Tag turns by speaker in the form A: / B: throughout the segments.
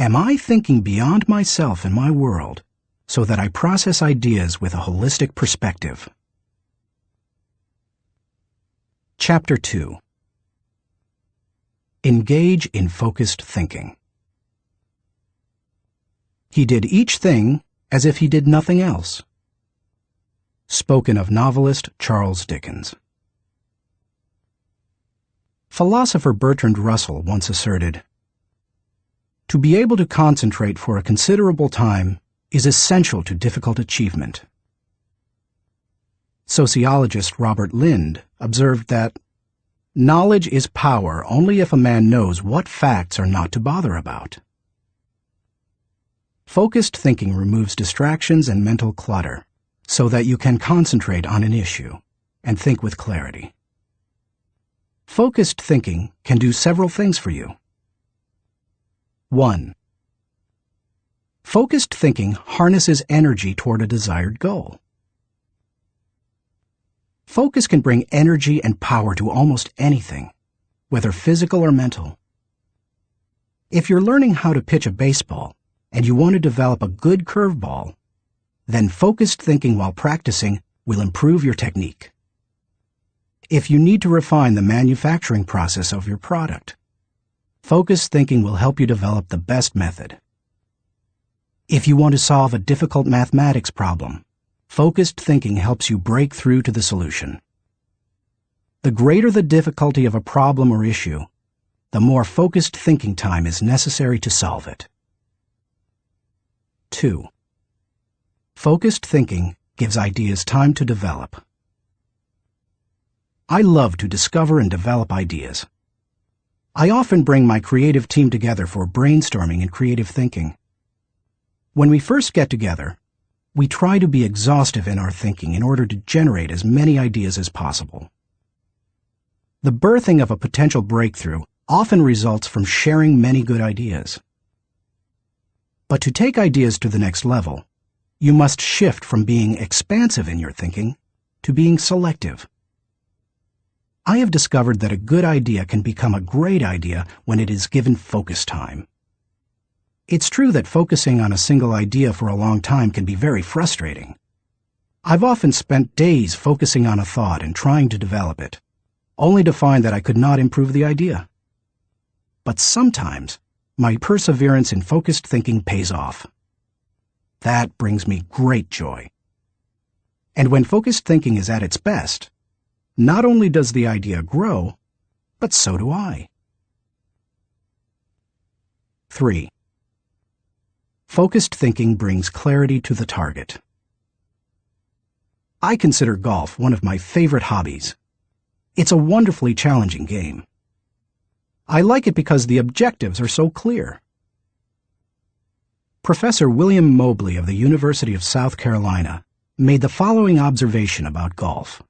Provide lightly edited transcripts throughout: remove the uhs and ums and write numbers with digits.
A: Am I thinking beyond myself and my world so that I process ideas with a holistic perspective? Chapter 2. Engage in focused thinking. He did each thing as if he did nothing else. Spoken of novelist Charles Dickens. Philosopher Bertrand Russell once asserted, "To be able to concentrate for a considerable time is essential to difficult achievement." Sociologist Robert Lind observed that knowledge is power only if a man knows what facts are not to bother about. Focused thinking removes distractions and mental clutter so that you can concentrate on an issue and think with clarity. Focused thinking can do several things for you. 1. Focused thinking harnesses energy toward a desired goal. Focus can bring energy and power to almost anything, whether physical or mental. If you're learning how to pitch a baseball and you want to develop a good curveball, then focused thinking while practicing will improve your technique. If you need to refine the manufacturing process of your product, focused thinking will help you develop the best method. If you want to solve a difficult mathematics problem, focused thinking helps you break through to the solution. The greater the difficulty of a problem or issue, the more focused thinking time is necessary to solve it. 2. Focused thinking gives ideas time to develop. I love to discover and develop ideas. I often bring my creative team together for brainstorming and creative thinking. When we first get together, we try to be exhaustive in our thinking in order to generate as many ideas as possible. The birthing of a potential breakthrough often results from sharing many good ideas. But to take ideas to the next level, you must shift from being expansive in your thinking to being selective. I have discovered that a good idea can become a great idea when it is given focus time. It's true that focusing on a single idea for a long time can be very frustrating. I've often spent days focusing on a thought and trying to develop it, only to find that I could not improve the idea. But sometimes, my perseverance in focused thinking pays off. That brings me great joy. And when focused thinking is at its best, not only does the idea grow, but so do I. 3. Focused thinking brings clarity to the target. I consider golf one of my favorite hobbies. It's a wonderfully challenging game. I like it because the objectives are so clear. Professor William Mobley of the University of South Carolina made the following observation about golf.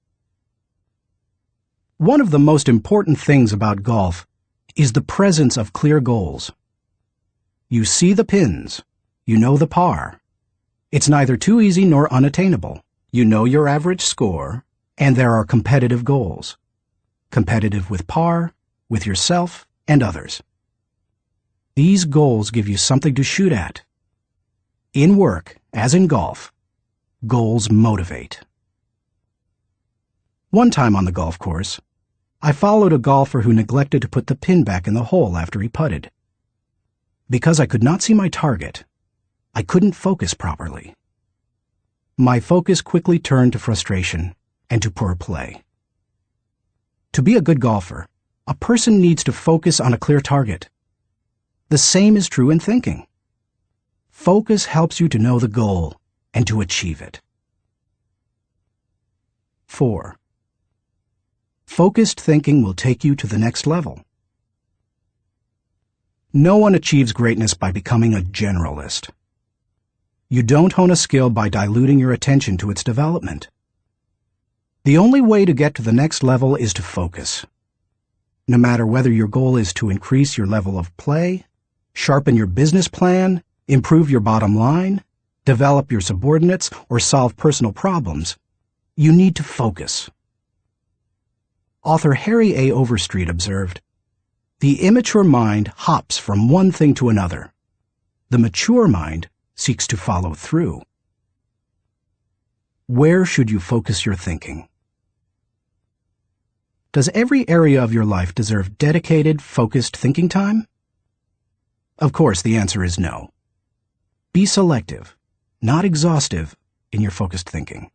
A: One of the most important things about golf is the presence of clear goals. You see the pins. You know the par. It's neither too easy nor unattainable. You know your average score, and there are competitive goals. Competitive with par, with yourself, and others. These goals give you something to shoot at. In work, as in golf, goals motivate. One time on the golf course, I followed a golfer who neglected to put the pin back in the hole after he putted. Because I could not see my target, I couldn't focus properly. My focus quickly turned to frustration and to poor play. To be a good golfer, a person needs to focus on a clear target. The same is true in thinking. Focus helps you to know the goal and to achieve it. 4. Focused thinking will take you to the next level. No one achieves greatness by becoming a generalist. You don't hone a skill by diluting your attention to its development. The only way to get to the next level is to focus. No matter whether your goal is to increase your level of play, sharpen your business plan, improve your bottom line, develop your subordinates, or solve personal problems, you need to focus. Author Harry A. Overstreet observed, "The immature mind hops from one thing to another. The mature mind seeks to follow through. Where should you focus your thinking? Does every area of your life deserve dedicated, focused thinking time? Of course, the answer is no. Be selective, not exhaustive, in your focused thinking.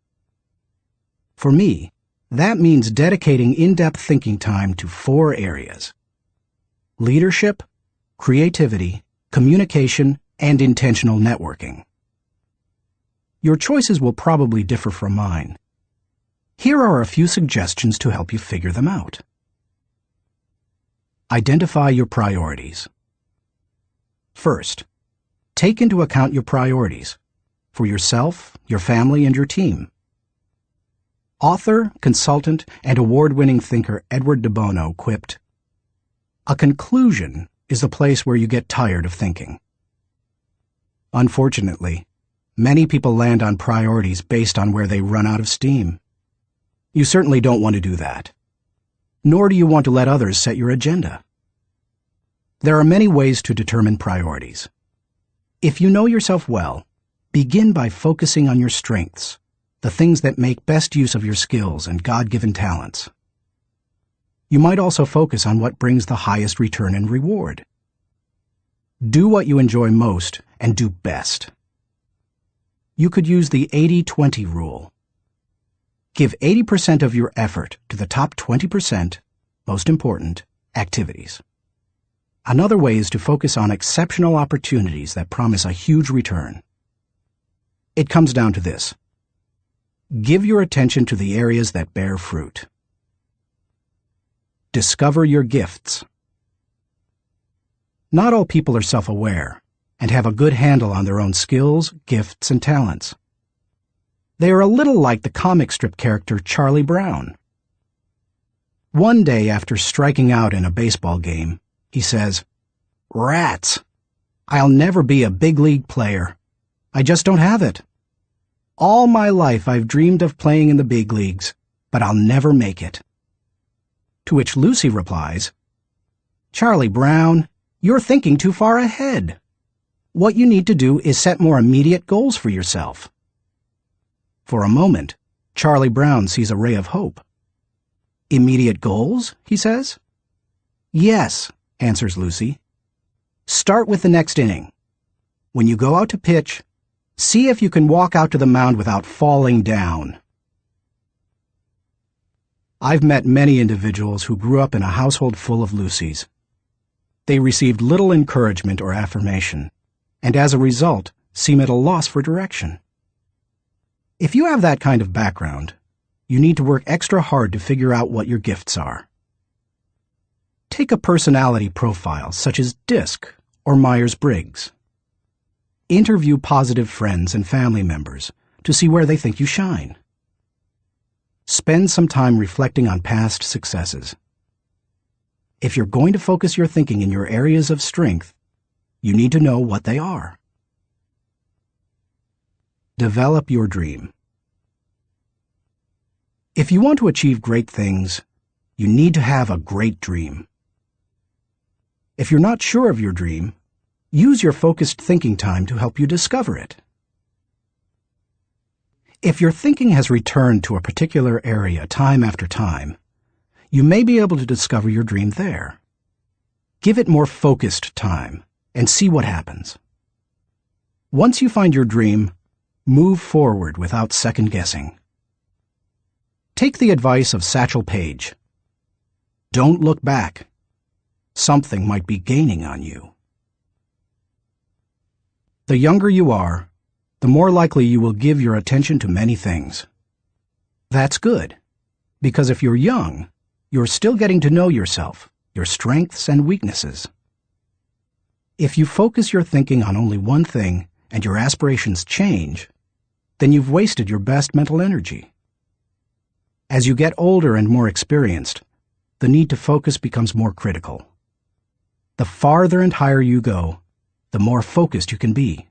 A: For me, that means dedicating in-depth thinking time to 4 areas: leadership, creativity, communication, and intentional networking. Your choices will probably differ from mine. Here are a few suggestions to help you figure them out. Identify your priorities. First, take into account your priorities for yourself, your family, and your team. Author, consultant, and award-winning thinker Edward de Bono quipped, "A conclusion is the place where you get tired of thinking." Unfortunately, many people land on priorities based on where they run out of steam. You certainly don't want to do that. Nor do you want to let others set your agenda. There are many ways to determine priorities. If you know yourself well, begin by focusing on your strengths, the things that make best use of your skills and God-given talents. You might also focus on what brings the highest return and reward. Do what you enjoy most and do best. You could use the 80-20 rule. Give 80% of your effort to the top 20%, most important, activities. Another way is to focus on exceptional opportunities that promise a huge return. It comes down to this. Give your attention to the areas that bear fruit. Discover your gifts. Not all people are self-aware and have a good handle on their own skills, gifts, and talents. They are a little like the comic strip character Charlie Brown. One day after striking out in a baseball game, he says, "Rats! I'll never be a big league player. I just don't have it. All my life I've dreamed of playing in the big leagues, but I'll never make it." To which Lucy replies, "Charlie Brown, you're thinking too far ahead. What you need to do is set more immediate goals for yourself." For a moment, Charlie Brown sees a ray of hope. "Immediate goals?" he says. "Yes," answers Lucy. "Start with the next inning. When you go out to pitch, see if you can walk out to the mound without falling down." I've met many individuals who grew up in a household full of Lucys. They received little encouragement or affirmation, and as a result, seem at a loss for direction. If you have that kind of background, you need to work extra hard to figure out what your gifts are. Take a personality profile such as DISC or Myers-Briggs. Interview positive friends and family members to see where they think you shine. Spend some time reflecting on past successes. If you're going to focus your thinking in your areas of strength, you need to know what they are. Develop your dream. If you want to achieve great things, you need to have a great dream. If you're not sure of your dream, use your focused thinking time to help you discover it. If your thinking has returned to a particular area time after time, you may be able to discover your dream there. Give it more focused time and see what happens. Once you find your dream, move forward without second-guessing. Take the advice of Satchel Paige. Don't look back. Something might be gaining on you. The younger you are, the more likely you will give your attention to many things. That's good, because if you're young, you're still getting to know yourself, your strengths and weaknesses. If you focus your thinking on only one thing and your aspirations change, then you've wasted your best mental energy. As you get older and more experienced, the need to focus becomes more critical. The farther and higher you go, the more focused you can be,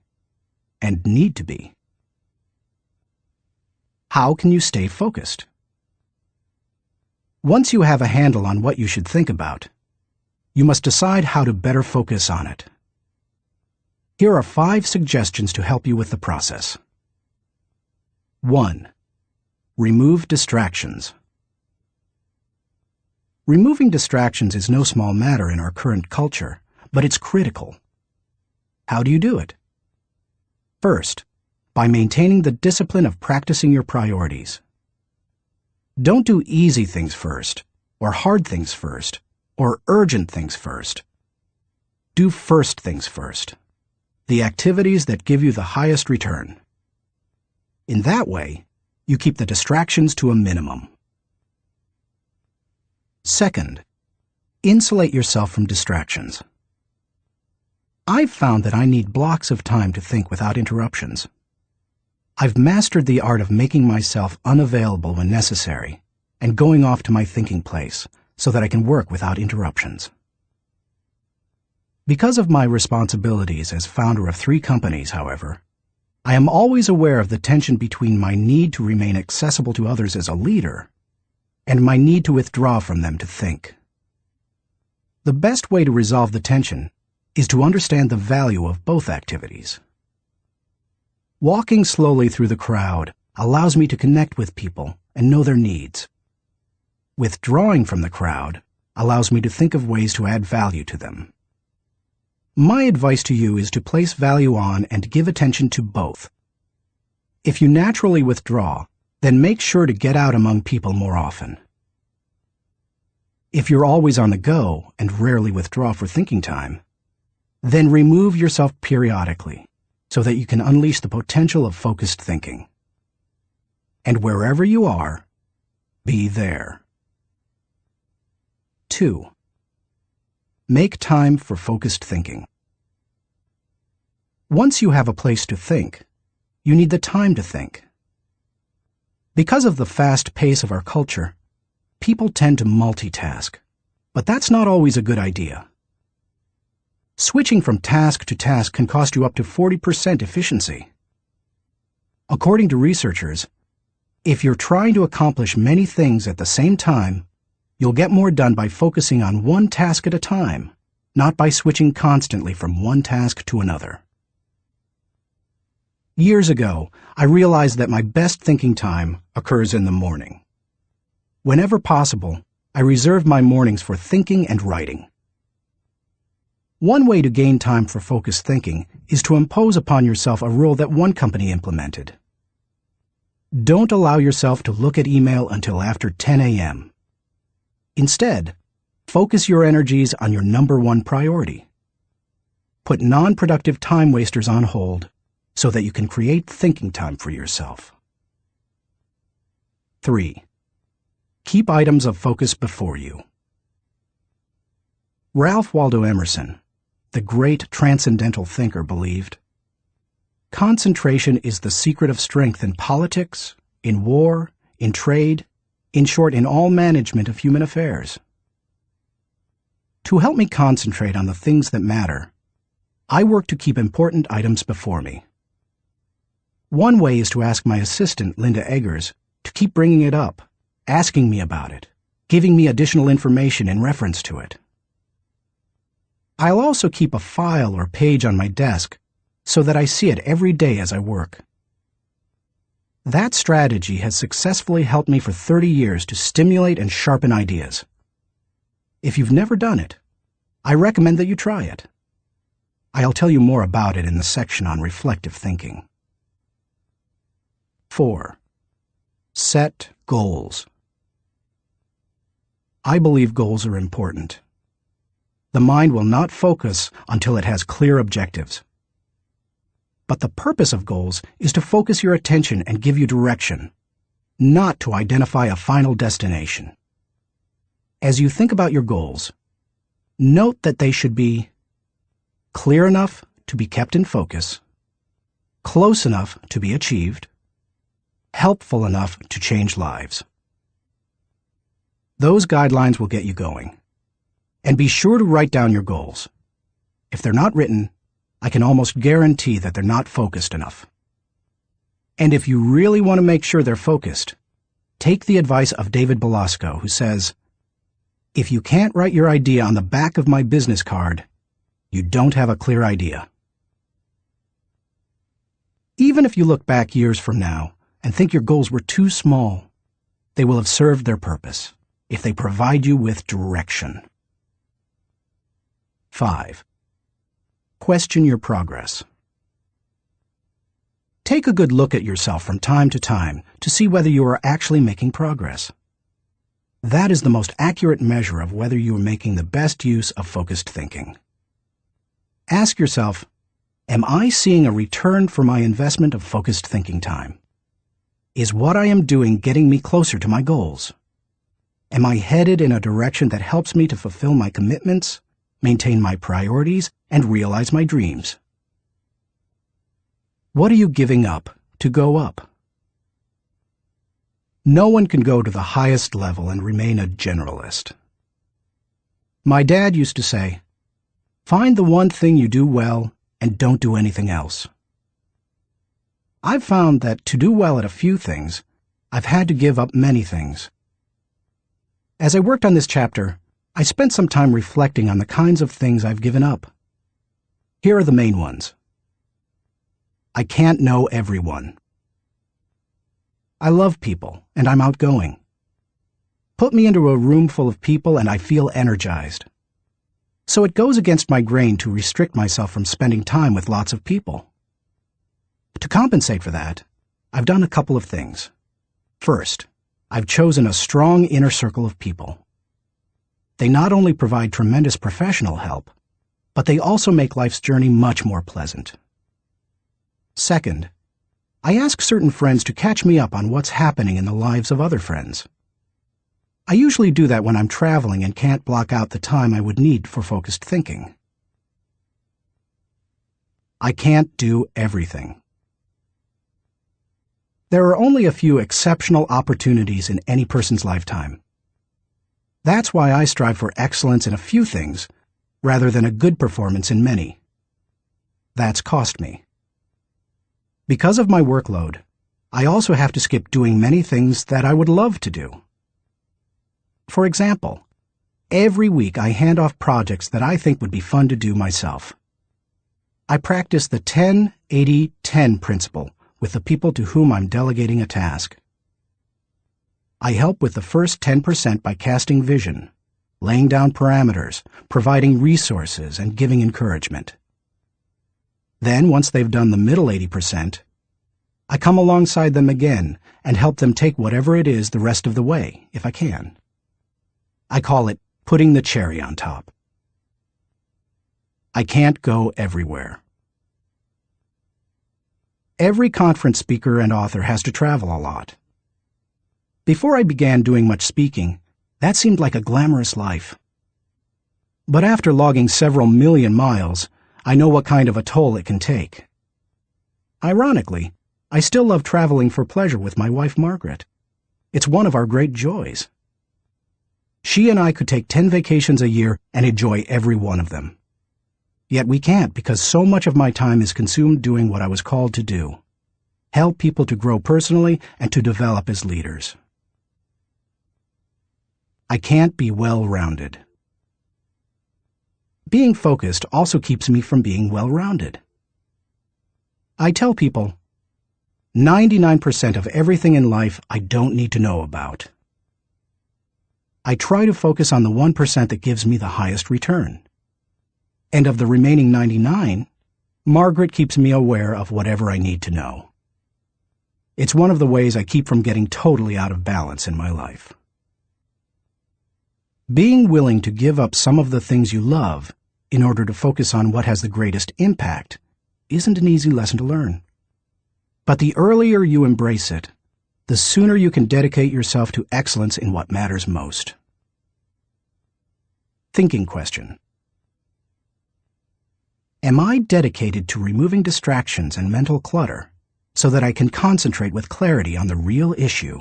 A: and need to be. How can you stay focused? Once you have a handle on what you should think about, you must decide how to better focus on it. Here are 5 suggestions to help you with the process. 1. Remove distractions. Removing distractions is no small matter in our current culture, but it's critical. How do you do it? First, by maintaining the discipline of practicing your priorities. Don't do easy things first, or hard things first, or urgent things first. Do first things first, the activities that give you the highest return. In that way, you keep the distractions to a minimum. Second, insulate yourself from distractions. I've found that I need blocks of time to think without interruptions. I've mastered the art of making myself unavailable when necessary and going off to my thinking place so that I can work without interruptions. Because of my responsibilities as founder of 3 companies, however, I am always aware of the tension between my need to remain accessible to others as a leader and my need to withdraw from them to think. The best way to resolve the tension is to understand the value of both activities. Walking slowly through the crowd allows me to connect with people and know their needs. Withdrawing from the crowd allows me to think of ways to add value to them. My advice to you is to place value on and give attention to both. If you naturally withdraw, then make sure to get out among people more often. If you're always on the go and rarely withdraw for thinking time, then remove yourself periodically so that you can unleash the potential of focused thinking. And wherever you are, be there. 2. Make time for focused thinking. Once you have a place to think, you need the time to think. Because of the fast pace of our culture, people tend to multitask, but that's not always a good idea. Switching from task to task can cost you up to 40% efficiency. According to researchers, if you're trying to accomplish many things at the same time, you'll get more done by focusing on one task at a time, not by switching constantly from one task to another. Years ago, I realized that my best thinking time occurs in the morning. Whenever possible, I reserve my mornings for thinking and writing. One way to gain time for focused thinking is to impose upon yourself a rule that one company implemented. Don't allow yourself to look at email until after 10 a.m. Instead, focus your energies on your number 1 priority. Put non-productive time wasters on hold so that you can create thinking time for yourself. 3. Keep items of focus before you. Ralph Waldo Emerson, the great transcendental thinker, believed, "Concentration is the secret of strength in politics, in war, in trade, in short, in all management of human affairs." To help me concentrate on the things that matter, I work to keep important items before me. One way is to ask my assistant, Linda Eggers, to keep bringing it up, asking me about it, giving me additional information in reference to it. I'll also keep a file or page on my desk so that I see it every day as I work. That strategy has successfully helped me for 30 years to stimulate and sharpen ideas. If you've never done it, I recommend that you try it. I'll tell you more about it in the section on reflective thinking. 4. Set goals. I believe goals are important. The mind will not focus until it has clear objectives. But the purpose of goals is to focus your attention and give you direction, not to identify a final destination. As you think about your goals, note that they should be clear enough to be kept in focus, close enough to be achieved, helpful enough to change lives. Those guidelines will get you going. And be sure to write down your goals. If they're not written, I can almost guarantee that they're not focused enough. And if you really want to make sure they're focused, take the advice of David Belasco, who says, "If you can't write your idea on the back of my business card, you don't have a clear idea." Even if you look back years from now and think your goals were too small, they will have served their purpose if they provide you with direction. 5. Question your progress. Take a good look at yourself from time to see whether you are actually making progress. That is the most accurate measure of whether you are making the best use of focused thinking. Ask yourself, am I seeing a return for my investment of focused thinking time? Is what I am doing getting me closer to my goals? Am I headed in a direction that helps me to fulfill my commitments, maintain my priorities, and realize my dreams? What are you giving up to go up? No one can go to the highest level and remain a generalist. My dad used to say, "Find the one thing you do well and don't do anything else." I've found that to do well at a few things, I've had to give up many things. As I worked on this chapter, I spent some time reflecting on the kinds of things I've given up. Here are the main ones. I can't know everyone. I love people, and I'm outgoing. Put me into a room full of people and I feel energized. So it goes against my grain to restrict myself from spending time with lots of people. To compensate for that, I've done a couple of things. First, I've chosen a strong inner circle of people. They not only provide tremendous professional help, but they also make life's journey much more pleasant. Second, I ask certain friends to catch me up on what's happening in the lives of other friends. I usually do that when I'm traveling and can't block out the time I would need for focused thinking. I can't do everything. There are only a few exceptional opportunities in any person's lifetime. That's why I strive for excellence in a few things rather than a good performance in many. That's cost me. Because of my workload, I also have to skip doing many things that I would love to do. For example, every week I hand off projects that I think would be fun to do myself. I practice the 10-80-10 principle with the people to whom I'm delegating a task. I help with the first 10% by casting vision, laying down parameters, providing resources, and giving encouragement. Then, once they've done the middle 80%, I come alongside them again and help them take whatever it is the rest of the way, if I can. I call it putting the cherry on top. I can't go everywhere. Every conference speaker and author has to travel a lot. Before I began doing much speaking, that seemed like a glamorous life. But after logging several million miles, I know what kind of a toll it can take. Ironically, I still love traveling for pleasure with my wife Margaret. It's one of our great joys. She and I could take 10 vacations a year and enjoy every one of them. Yet we can't because so much of my time is consumed doing what I was called to do: help people to grow personally and to develop as leaders. I can't be well-rounded. Being focused also keeps me from being well-rounded. I tell people, 99% of everything in life I don't need to know about. I try to focus on the 1% that gives me the highest return. And of the remaining 99, Margaret keeps me aware of whatever I need to know. It's one of the ways I keep from getting totally out of balance in my life. Being willing to give up some of the things you love in order to focus on what has the greatest impact isn't an easy lesson to learn. But the earlier you embrace it, the sooner you can dedicate yourself to excellence in what matters most. Thinking question. Am I dedicated to removing distractions and mental clutter so that I can concentrate with clarity on the real issue?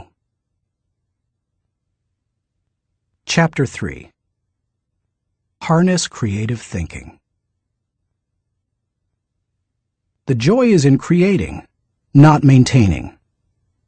A: Chapter 3. Harness Creative Thinking. The joy is in creating, not maintaining.